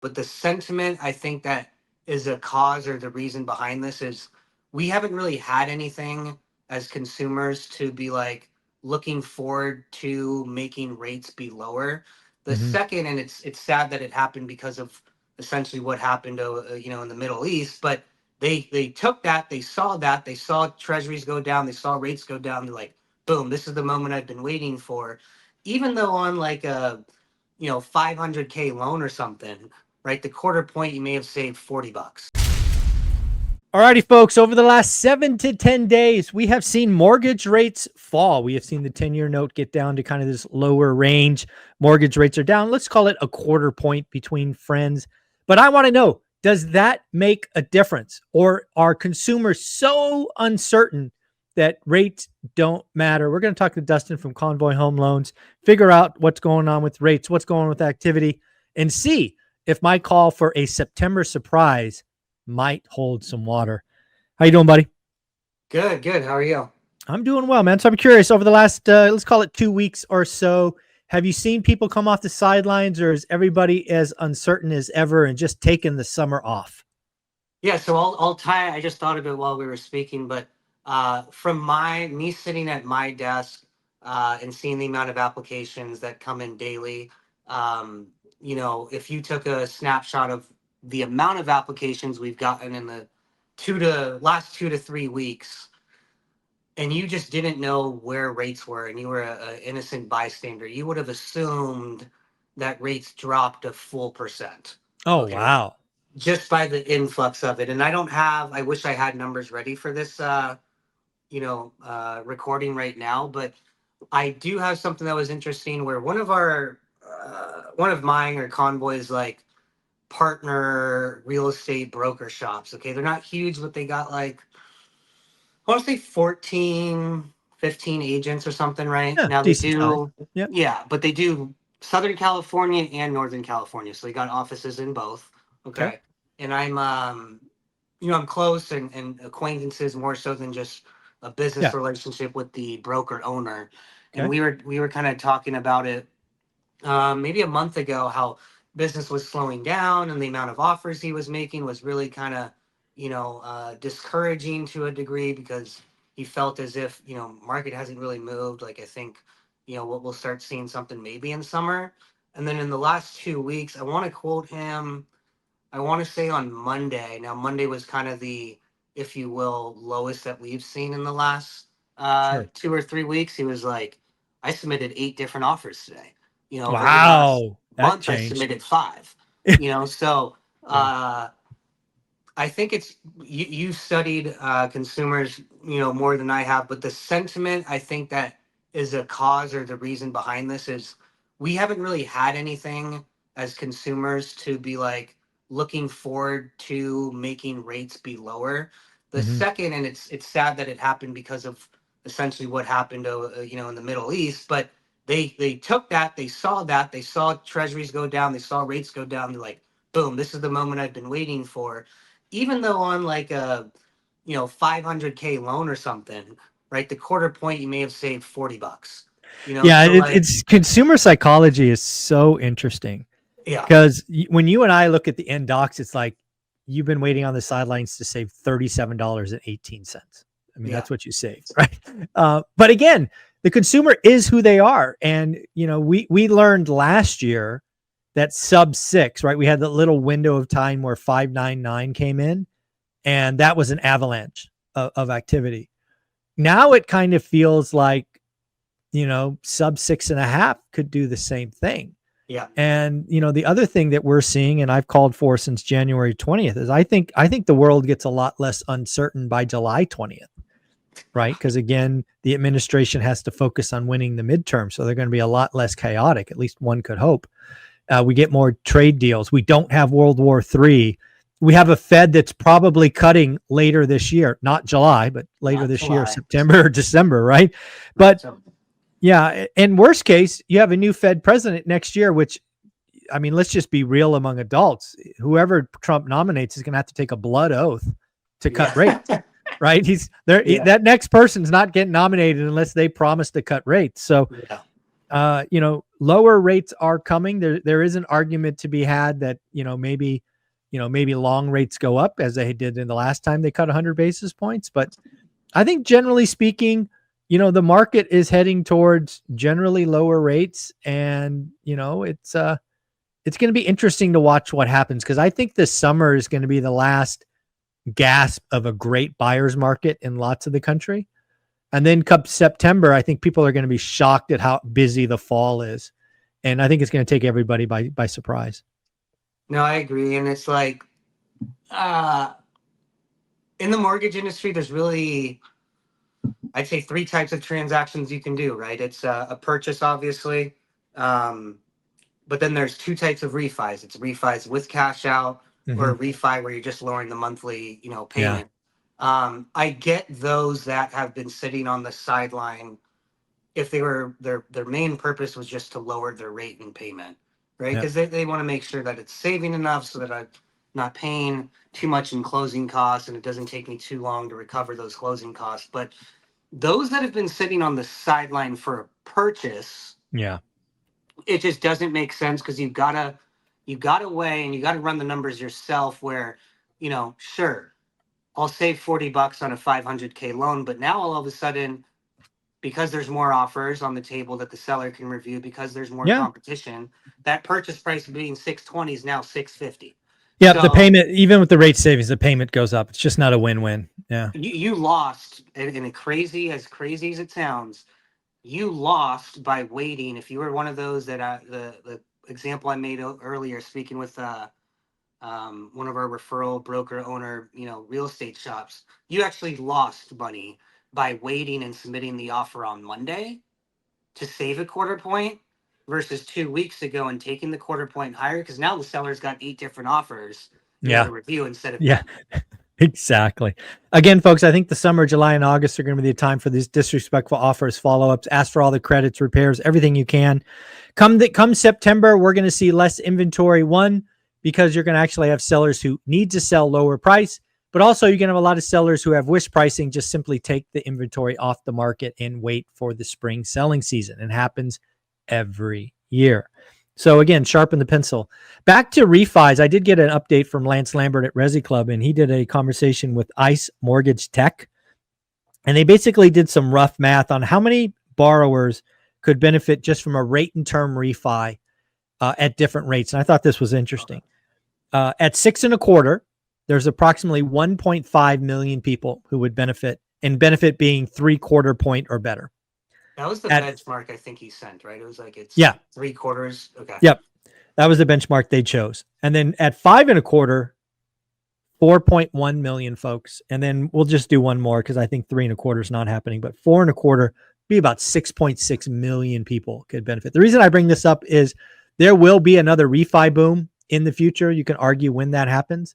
but the sentiment I think that is a cause or the reason behind this is we haven't really had anything as consumers to be like looking forward to making rates be lower. The Hmm. second, and it's sad that it happened because of essentially what happened, in the Middle East, but they took that, they saw treasuries go down, they saw rates go down. They're like, boom, this is the moment I've been waiting for. Even though on like a 500K loan or something, right? The quarter point you may have saved $40. Alrighty, folks, over the last 7 to 10 days, we have seen mortgage rates fall. We have seen the 10-year note get down to kind of this lower range. Mortgage rates are down. Let's call it a quarter point between friends. But I want to know, does that make a difference? Or are consumers so uncertain that rates don't matter? We're going to talk to Dustin from Convoy Home Loans, figure out what's going on with rates, what's going on with activity, and see if my call for a September surprise might hold some water. How you doing, buddy? Good, good. How are you? I'm doing well, man. So I'm curious, over the last, let's call it 2 weeks or so, have you seen people come off the sidelines, or is everybody as uncertain as ever and just taking the summer off? Yeah, so I'll tie. I just thought of it while we were speaking, but from my me sitting at my desk and seeing the amount of applications that come in daily, if you took a snapshot of the amount of applications we've gotten in the last 2 to 3 weeks, and you just didn't know where rates were, and you were a innocent bystander, you would have assumed that rates dropped a full percent. Oh, Okay, wow. just by the influx of it. And I wish I had numbers ready for this, recording right now, but I do have something that was interesting where one of mine or Convoy's like partner real estate broker shops. Okay. They're not huge, but they got like, I want to say 14, 15 agents or something, right? Yeah, Now they decent size. do, Yep. yeah, but they do Southern California and Northern California. So they got offices in both. Okay. Okay. And I'm close and acquaintances more so than just a business Yeah. relationship with the broker owner. And Okay. we were kind of talking about it maybe a month ago, how business was slowing down and the amount of offers he was making was really kind of, discouraging to a degree because he felt as if, market hasn't really moved. Like I think, we'll start seeing something maybe in summer. And then in the last 2 weeks, I want to quote him. I want to say on Monday. Now Monday was kind of the, if you will, lowest that we've seen in the last Sure. 2 or 3 weeks. He was like, I submitted 8 different offers today. Over the last Wow. That month, I changed. submitted five. So Yeah. I think it's you studied consumers, more than I have, but the sentiment I think that is a cause or the reason behind this is we haven't really had anything as consumers to be like looking forward to making rates be lower. The Hmm. second, and it's sad that it happened because of essentially what happened, in the Middle East, but they took that, they saw treasuries go down, they saw rates go down. They're like, boom, this is the moment I've been waiting for. Even though on like a 500K loan or something, right? The quarter point you may have saved $40. Yeah, So like, it's consumer psychology is so interesting yeah, because when you and I look at the end docs, it's like you've been waiting on the sidelines to save $37.18. I mean, yeah, that's what you saved, right? But again, the consumer is who they are, and we learned last year that sub six, right? We had the little window of time where 599 came in, and that was an avalanche of activity. Now it kind of feels like sub 6.5 could do the same thing. yeah, And the other thing that we're seeing, and I've called for since January 20th, is I think the world gets a lot less uncertain by July 20th, right? Because again, the administration has to focus on winning the midterm, so they're going to be a lot less chaotic. At least one could hope. We get more trade deals. We don't have World War III. We have a Fed that's probably cutting later this year, not July, but later not this year, July, September or December, right? not But so. yeah, in worst case, you have a new Fed president next year, which, I mean, let's just be real among adults. Whoever Trump nominates is going to have to take a blood oath to cut Yeah, rates, right? He's there. yeah, That next person's not getting nominated unless they promise to cut rates. So yeah. lower rates are coming. There is an argument to be had that, maybe long rates go up as they did in the last time they cut 100 basis points. But I think generally speaking, the market is heading towards generally lower rates, and it's going to be interesting to watch what happens, because I think this summer is going to be the last gasp of a great buyer's market in lots of the country. And then come September, I think people are going to be shocked at how busy the fall is. And I think it's going to take everybody by surprise. No, I agree. And it's like, uh, in the mortgage industry, there's really, I'd say, three types of transactions you can do, right? It's a purchase, obviously. Um, but then there's two types of refis. It's refis with cash out, or a refi where you're just lowering the monthly, Yeah. payment. I get those that have been sitting on the sideline if they were their main purpose was just to lower their rate and payment, right? Yeah. Because they want to make sure that it's saving enough so that I'm not paying too much in closing costs and it doesn't take me too long to recover those closing costs. But those that have been sitting on the sideline for a purchase, Yeah. it just doesn't make sense, because you gotta weigh and you gotta run the numbers yourself where, sure, I'll save $40 on a 500K loan, but now all of a sudden, because there's more offers on the table that the seller can review, because there's more Yeah. competition, that purchase price being 620 is now 650. Yeah. The So payment, even with the rate savings, the payment goes up. It's just not a win-win. Yeah. you lost, in a crazy as it sounds, you lost by waiting. If you were one of those that the example I made earlier, speaking with one of our referral broker owner, real estate shops, you actually lost money by waiting and submitting the offer on Monday to save a quarter point versus 2 weeks ago and taking the quarter point higher, because now the seller's got 8 different offers, Yeah. to review instead of Yeah. 10. Exactly. Again, folks, I think the summer, July and August are going to be the time for these disrespectful offers, follow-ups, ask for all the credits, repairs, everything you can. Come September, we're going to see less inventory. One, because you're going to actually have sellers who need to sell lower price, but also you're going to have a lot of sellers who have wish pricing, just simply take the inventory off the market and wait for the spring selling season. It happens every year. So again, sharpen the pencil. Back to refis, I did get an update from Lance Lambert at Resi Club, and he did a conversation with ICE Mortgage Tech. And they basically did some rough math on how many borrowers could benefit just from a rate and term refi at different rates. And I thought this was interesting. At 6.25, there's approximately 1.5 million people who would benefit, and benefit being 3/4 point or better. That was the At benchmark I think he sent, right? It was like it's Yeah, 3/4. Okay. yep, that was the benchmark they chose. And then at 5.25, 4.1 million folks. And then we'll just do one more because I think 3.25 is not happening, but 4.25 be about 6.6 million people could benefit. The reason I bring this up is there will be another refi boom in the future. You can argue when that happens,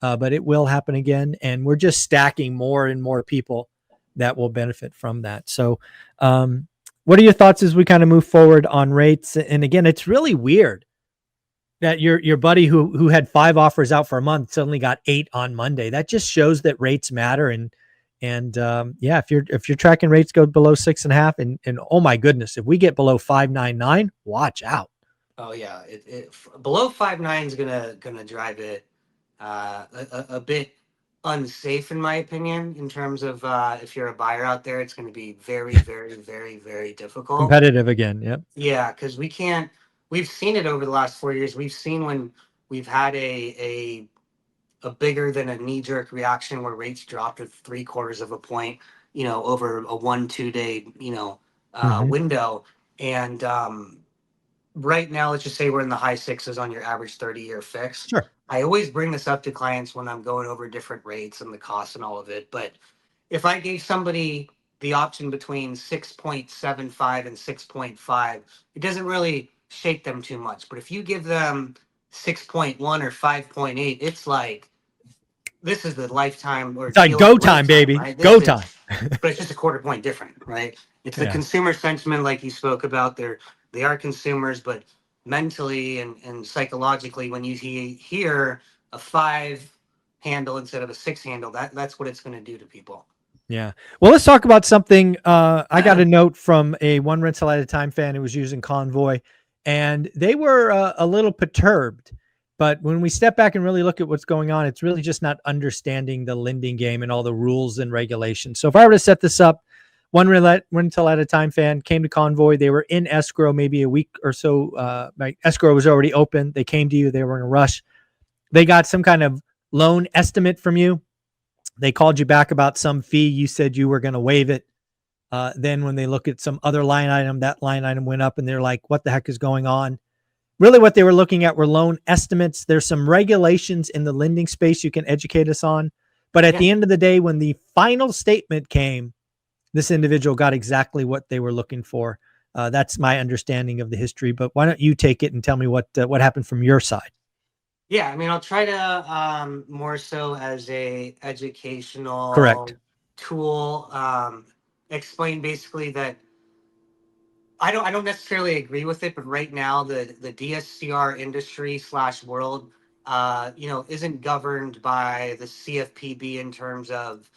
but it will happen again. And we're just stacking more and more people that will benefit from that. So, what are your thoughts as we kind of move forward on rates? And again, it's really weird that your buddy who had 5 offers out for a month suddenly got 8 on Monday. That just shows that rates matter. And yeah, if you're tracking rates go below 6.5, and oh my goodness, if we get below 5.99, watch out. Oh yeah, below 5.9 is gonna drive it a bit unsafe, in my opinion, in terms of if you're a buyer out there, it's going to be very, very, very, very difficult. Competitive again. Yep. Yeah, because we've seen it over the last 4 years. We've seen when we've had a bigger than a knee jerk reaction where rates dropped to 3/4 of a point, over a 1-2 day, window. And right now, let's just say we're in the high sixes on your average 30-year fix. Sure. I always bring this up to clients when I'm going over different rates and the costs and all of it. But if I gave somebody the option between 6.75 and 6.5, it doesn't really shake them too much. But if you give them 6.1 or 5.8, it's like, this is the lifetime or It's like deal go of a time, lifetime, baby. right? Go time. But it's just a quarter point different, right? It's the Yeah. consumer sentiment, like you spoke about. They are consumers, but mentally and psychologically, when you hear a 5 handle instead of a 6 handle, that's what it's going to do to people. Yeah. Well, let's talk about something. I got a note from a one rental at a time fan who was using Convoy, and they were a little perturbed. But when we step back and really look at what's going on, it's really just not understanding the lending game and all the rules and regulations. So if I were to set this up, one rental at a time fan came to Convoy. They were in escrow maybe a week or so. My escrow was already open. They came to you. They were in a rush. They got some kind of loan estimate from you. They called you back about some fee. You said you were going to waive it. Then when they look at some other line item, that line item went up and they're like, what the heck is going on? Really what they were looking at were loan estimates. There's some regulations in the lending space you can educate us on. But at Yeah. the end of the day, when the final statement came, this individual got exactly what they were looking for. That's my understanding of the history. But why don't you take it and tell me what happened from your side? Yeah, I mean, I'll try to more so as a Correct. educational tool, explain basically that I don't necessarily agree with it, but right now the DSCR industry slash world, isn't governed by the CFPB in terms of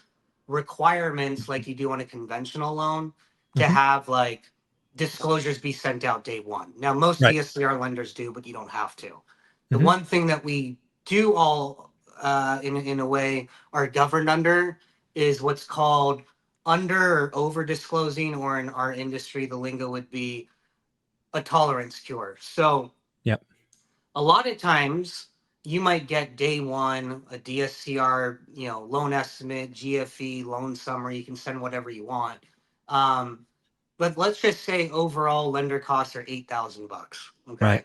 requirements like you do on a conventional loan to Hmm. have like disclosures be sent out day one. Now, most Right. DSCR lenders do, but you don't have to. The Hmm. one thing that we do all, in a way, are governed under is what's called under or over disclosing, or in our industry, the lingo would be a tolerance cure. So Yep. a lot of times you might get day one a DSCR, loan estimate, GFE, loan summary. You can send whatever you want. Um, but let's just say overall lender costs are $8,000. Right. Okay.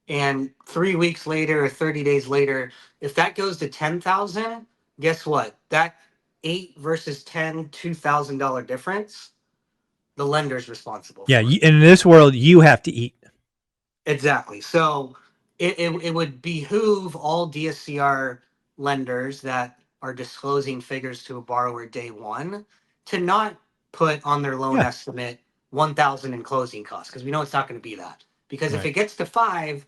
And 3 weeks later or 30 days later, if that goes to 10,000, guess what? That eight versus 10, $2,000 difference, the lender's responsible Yeah. for it. In this world, you have to eat. Exactly. So it would behoove all DSCR lenders that are disclosing figures to a borrower day one to not put on their loan Yeah. estimate 1,000 in closing costs, because we know it's not going to be that. Because if Right. it gets to five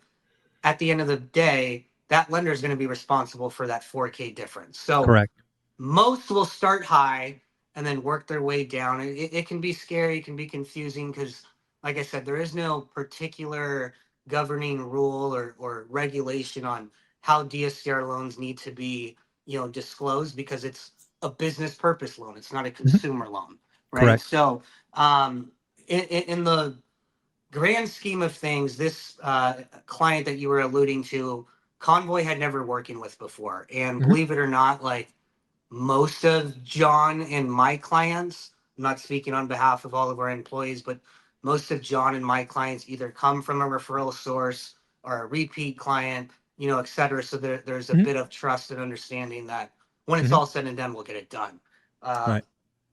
at the end of the day, that lender is going to be responsible for that 4K difference. So Correct. most will start high and then work their way down. It can be scary, it can be confusing because, like I said, there is no particular governing rule or regulation on how DSCR loans need to be, disclosed, because it's a business purpose loan. It's not a Mhm. consumer loan, right? Correct. So, in the grand scheme of things, this client that you were alluding to, Convoy had never working with before, and Mhm. believe it or not, like most of John and my clients, I'm not speaking on behalf of all of our employees, but most of John and my clients either come from a referral source or a repeat client, et cetera. So there's a Mhm. bit of trust and understanding that when it's Mhm. all said and done, we'll get it done. Uh, Right.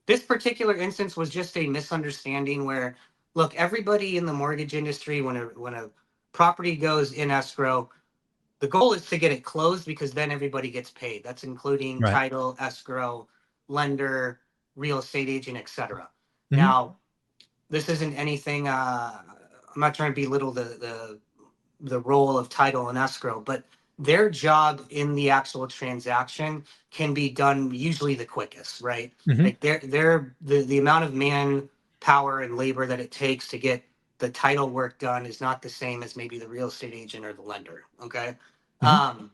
this particular instance was just a misunderstanding where, look, everybody in the mortgage industry, when a property goes in escrow, the goal is to get it closed because then everybody gets paid. That's including Right. title, escrow, lender, real estate agent, etc. Mhm. Now, this isn't anything. I'm not trying to belittle the role of title and escrow, but their job in the actual transaction can be done usually the quickest, right? Mhm. Like the amount of manpower and labor that it takes to get the title work done is not the same as maybe the real estate agent or the lender. Okay. Mhm. Um,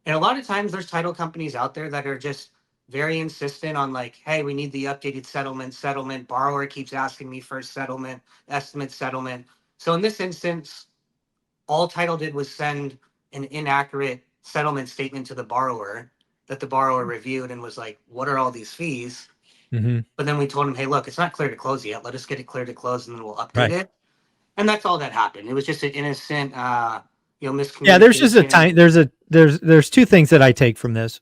and a lot of times there's title companies out there that are just very insistent on like, hey, we need the updated settlement. Borrower keeps asking me for a settlement, estimate settlement. So in this instance, all title did was send an inaccurate settlement statement to the borrower that the borrower reviewed and was like, what are all these fees? Mhm. But then we told him, hey, look, it's not clear to close yet. Let us get it clear to close and then we'll update Right. it. And that's all that happened. It was just an innocent, Yeah. There's just a miscommunication. time. There's two things that I take from this.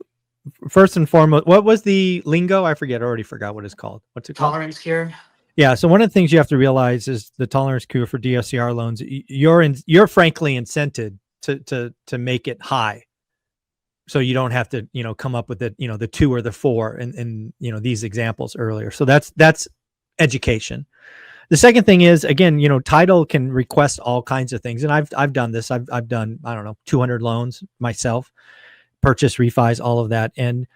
First and foremost, what was the lingo? I forget. I already forgot what it's called. What's it called? Tolerance here. Yeah. So one of the things you have to realize is the tolerance cure for DSCR loans. You're frankly incented to make it high, so you don't have to come up with the two or the four and these examples earlier. So that's education. The second thing is, again, title can request all kinds of things, and I've done this. I've done, I don't know, 200 loans myself, purchase, refis, all of that, and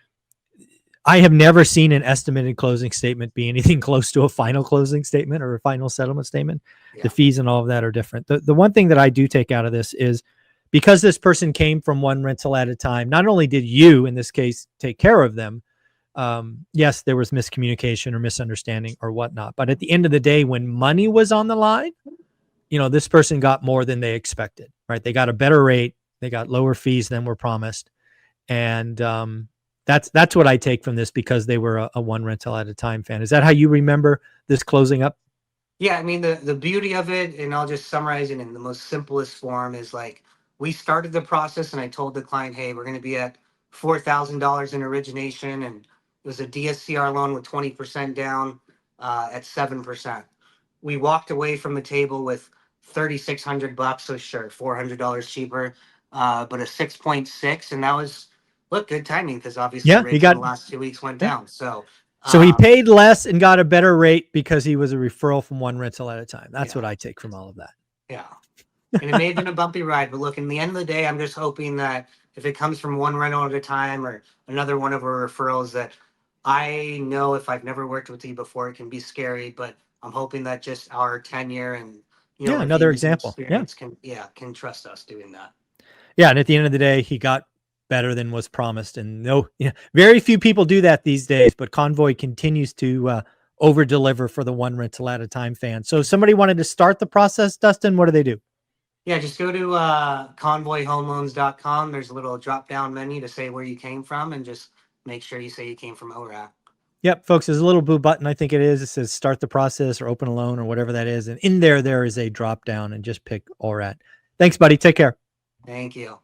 I have never seen an estimated closing statement be anything close to a final closing statement or a final settlement statement. The Yeah. fees and all of that are different. The one thing that I do take out of this is because this person came from one rental at a time, not only did you, in this case, take care of them, yes, there was miscommunication or misunderstanding or whatnot. But at the end of the day, when money was on the line, this person got more than they expected, right? They got a better rate. They got lower fees than were promised. And that's what I take from this because they were a one rental at a time fan. Is that how you remember this closing up? Yeah, I mean the beauty of it, and I'll just summarize it in the most simplest form, is like we started the process and I told the client, hey, we're gonna be at $4,000 in origination, and it was a DSCR loan with 20% down at 7%. We walked away from the table with $3,600, so sure, $400 cheaper, but a 6.6, and that was look good timing because obviously Yeah, he rates in got the last 2 weeks went yeah. down. So So he um, paid less and got a better rate because he was a referral from one rental at a time. That's yeah, what I take from all of that. yeah. And it may have been a bumpy ride, but look, in the end of the day, I'm just hoping that if it comes from one rental at a time or another one of our referrals, that I know if I've never worked with you before, it can be scary, but I'm hoping that just our tenure and Yeah, another reviews and example. Yeah. experience can trust us doing that. Yeah, and at the end of the day, he got better than was promised. And no, very few people do that these days, but Convoy continues to over deliver for the one rental at a time fan. So if somebody wanted to start the process, Dustin, what do they do? Yeah, just go to convoyhomeloans.com. There's a little drop down menu to say where you came from, and just make sure you say you came from ORaaT. Yep, folks, there's a little blue button. I think it is. It says start the process or open a loan or whatever that is. And in there is a drop down and just pick ORaaT. Thanks, buddy. Take care. Thank you.